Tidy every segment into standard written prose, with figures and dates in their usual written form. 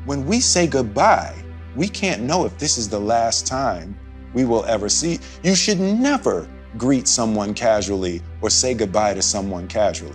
when we say goodbye, we can't know if this is the last time we will ever see. You should never greet someone casually or say goodbye to someone casually.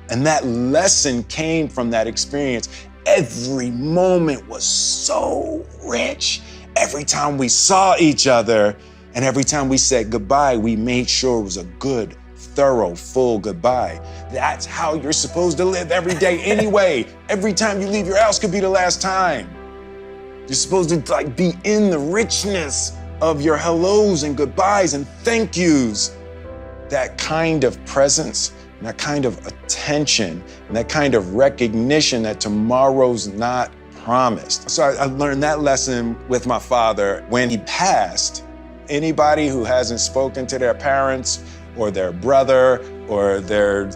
And that lesson came from that experience. Every moment was so rich. Every time we saw each other and every time we said goodbye, we made sure it was a good, thorough, full goodbye. That's how you're supposed to live every day anyway. Every time you leave your house could be the last time. You're supposed to be in the richness of your hellos and goodbyes and thank yous. That kind of presence and that kind of attention and that kind of recognition that tomorrow's not promised. So I learned that lesson with my father. When he passed, anybody who hasn't spoken to their parents or their brother or their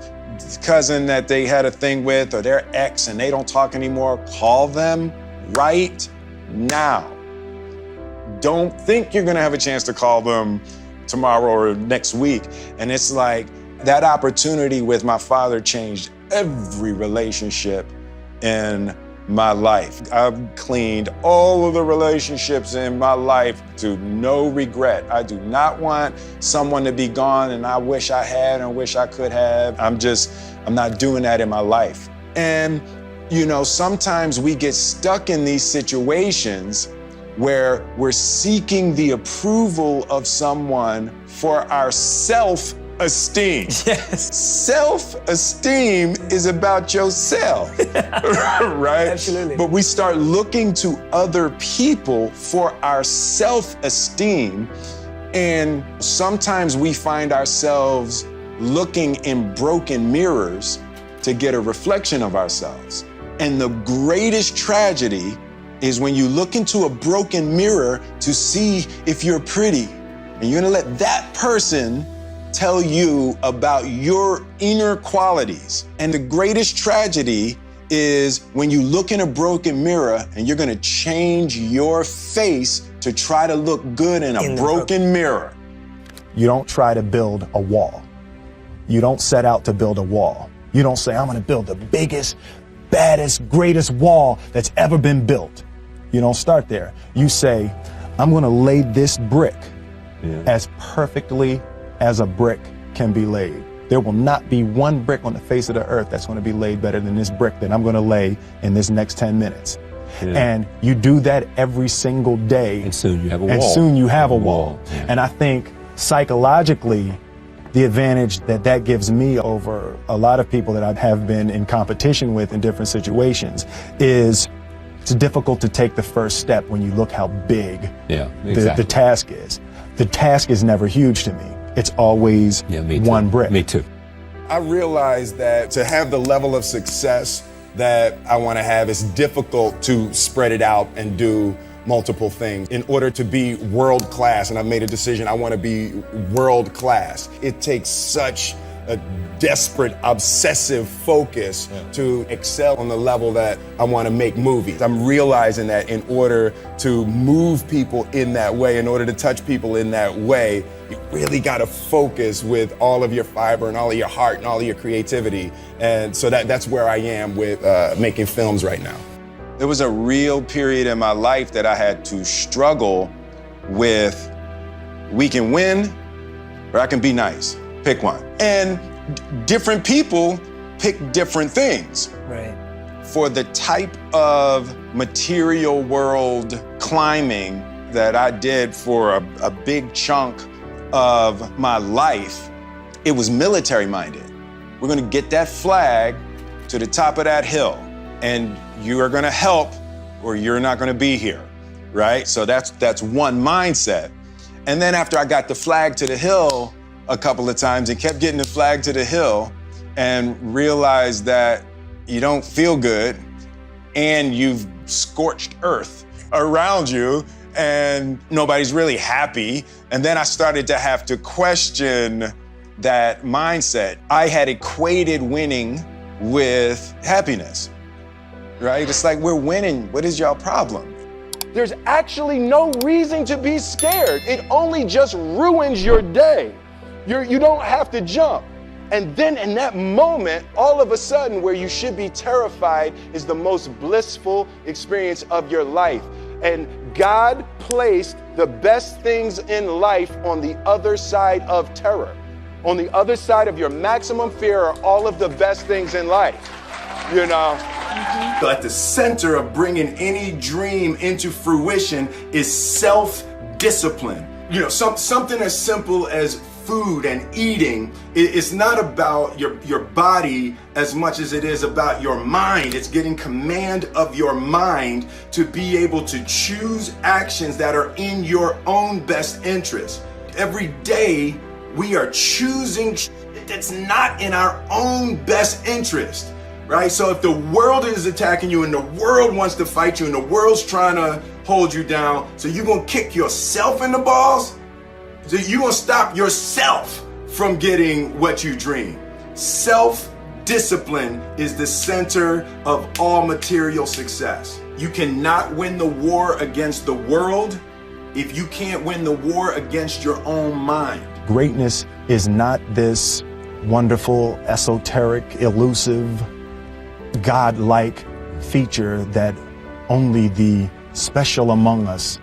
cousin that they had a thing with or their ex and they don't talk anymore, call them right now. Don't think you're gonna have a chance to call them tomorrow or next week. And it's like that opportunity with my father changed every relationship in my life. I've cleaned all of the relationships in my life to no regret. I do not want someone to be gone and I wish I had and wish I could have. I'm not doing that in my life. And, sometimes we get stuck in these situations where we're seeking the approval of someone for our self-esteem. Yes. Self-esteem is about yourself, right? Absolutely. But we start looking to other people for our self-esteem, and sometimes we find ourselves looking in broken mirrors to get a reflection of ourselves. And the greatest tragedy is when you look into a broken mirror to see if you're pretty, and you're gonna let that person tell you about your inner qualities. And the greatest tragedy is when you look in a broken mirror and you're gonna change your face to try to look good in a broken mirror. You don't try to build a wall. You don't set out to build a wall. You don't say, I'm gonna build the biggest, baddest, greatest wall that's ever been built. You don't start there. You say, I'm gonna lay this brick as perfectly as a brick can be laid. There will not be one brick on the face of the earth that's gonna be laid better than this brick that I'm gonna lay in this next 10 minutes. Yeah. And you do that every single day. And soon you have a wall. And soon you have a wall. Yeah. And I think psychologically, the advantage that gives me over a lot of people that I have been in competition with in different situations is it's difficult to take the first step when you look how big the task is. The task is never huge to me. It's always one brick. Me too. I realized that to have the level of success that I want to have, it's difficult to spread it out and do multiple things in order to be world class. And I've made a decision, I want to be world class. It takes such a desperate, obsessive focus to excel on the level that I want to make movies. I'm realizing that in order to move people in that way, in order to touch people in that way, you really got to focus with all of your fiber and all of your heart and all of your creativity. And so that's where I am with making films right now. There was a real period in my life that I had to struggle with, we can win or I can be nice. Pick one. And different people pick different things. Right. For the type of material world climbing that I did for a big chunk of my life, it was military minded. We're gonna get that flag to the top of that hill and you are gonna help or you're not gonna be here, right? So that's one mindset. And then after I got the flag to the hill a couple of times and kept getting the flag to the hill and realized that you don't feel good and you've scorched earth around you and nobody's really happy. And then I started to have to question that mindset. I had equated winning with happiness, right? It's like, we're winning, what is y'all problem? There's actually no reason to be scared. It only just ruins your day. You don't have to jump. And then in that moment, all of a sudden, where you should be terrified is the most blissful experience of your life. And God placed the best things in life on the other side of terror. On the other side of your maximum fear are all of the best things in life, you know? At the center of bringing any dream into fruition is self-discipline. You know, something as simple as food and eating. It's not about your body as much as it is about your mind. It's getting command of your mind to be able to choose actions that are in your own best interest. Every day we are choosing that's not in our own best interest, right? So if the world is attacking you and the world wants to fight you and the world's trying to hold you down, so you're gonna kick yourself in the balls? So you're gonna stop yourself from getting what you dream. Self-discipline is the center of all material success. You cannot win the war against the world if you can't win the war against your own mind. Greatness is not this wonderful, esoteric, elusive, God-like feature that only the special among us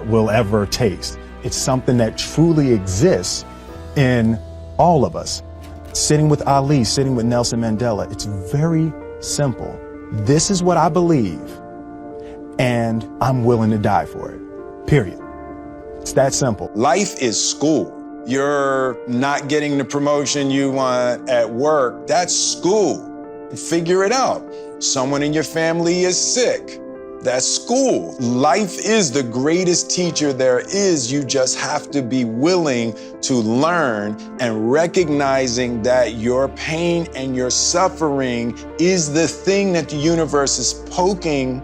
will ever taste. It's something that truly exists in all of us. Sitting with Ali, sitting with Nelson Mandela, it's very simple. This is what I believe, and I'm willing to die for it, period. It's that simple. Life is school. You're not getting the promotion you want at work. That's school. Figure it out. Someone in your family is sick. That's school. Life is the greatest teacher there is. You just have to be willing to learn and recognizing that your pain and your suffering is the thing that the universe is poking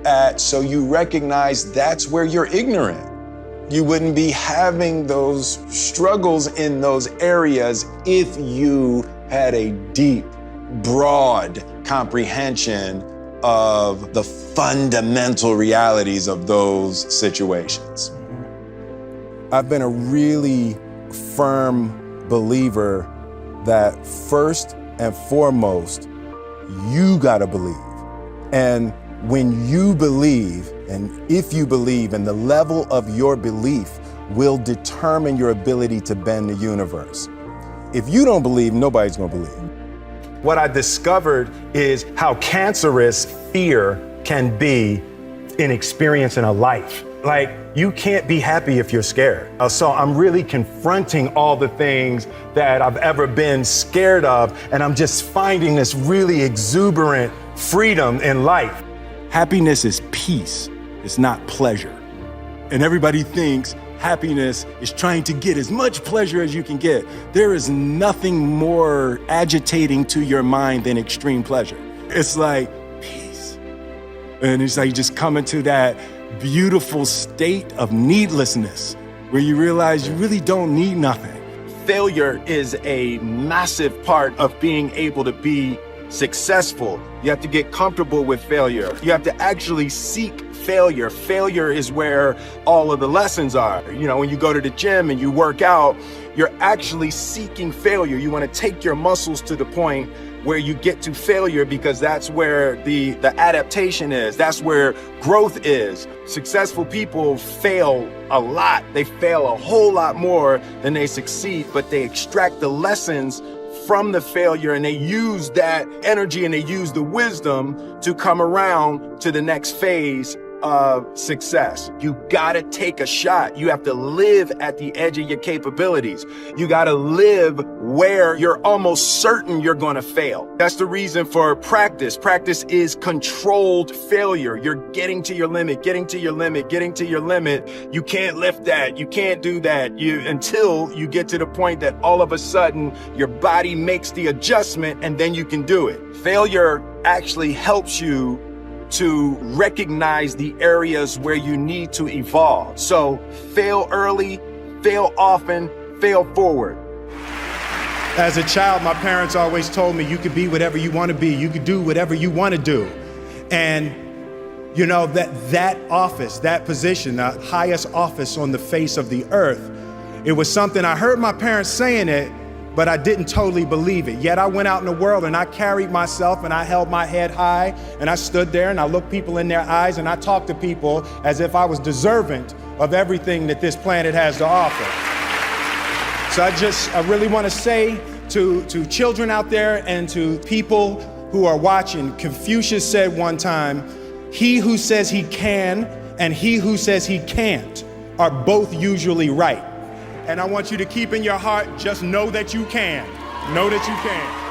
at, so you recognize that's where you're ignorant. You wouldn't be having those struggles in those areas if you had a deep, broad comprehension of the fundamental realities of those situations. I've been a really firm believer that first and foremost, you gotta believe. And when you believe, and if you believe, and the level of your belief will determine your ability to bend the universe. If you don't believe, nobody's gonna believe. What I discovered is how cancerous fear can be in experiencing a life. Like, you can't be happy if you're scared. So I'm really confronting all the things that I've ever been scared of, and I'm just finding this really exuberant freedom in life. Happiness is peace, it's not pleasure. And everybody thinks happiness is trying to get as much pleasure as you can get. There is nothing more agitating to your mind than extreme pleasure. It's like peace. And it's like you just come into that beautiful state of needlessness where you realize you really don't need nothing. Failure is a massive part of being able to be successful. You have to get comfortable with failure. You have to actually seek failure. Failure is where all of the lessons are. You know, when you go to the gym and you work out, you're actually seeking failure. You want to take your muscles to the point where you get to failure, because that's where the adaptation is. That's where growth is. Successful people fail a lot. They fail a whole lot more than they succeed, but they extract the lessons from the failure, and they use that energy and they use the wisdom to come around to the next phase of success. You gotta take a shot. You have to live at the edge of your capabilities. You gotta live where you're almost certain you're gonna fail. That's the reason for practice. Practice is controlled failure. You're getting to your limit, getting to your limit, getting to your limit. You can't lift that. You can't do that. Until you get to the point that all of a sudden your body makes the adjustment, and then you can do it. Failure actually helps you to recognize the areas where you need to evolve. So fail early, fail often, fail forward. As a child, my parents always told me you could be whatever you want to be. You could do whatever you want to do. And you know, that office, that position, the highest office on the face of the earth, it was something I heard my parents saying it, but I didn't totally believe it. Yet I went out in the world and I carried myself and I held my head high and I stood there and I looked people in their eyes and I talked to people as if I was deserving of everything that this planet has to offer. So I really want to say to children out there and to people who are watching, Confucius said one time, he who says he can and he who says he can't are both usually right. And I want you to keep in your heart, just know that you can. Know that you can.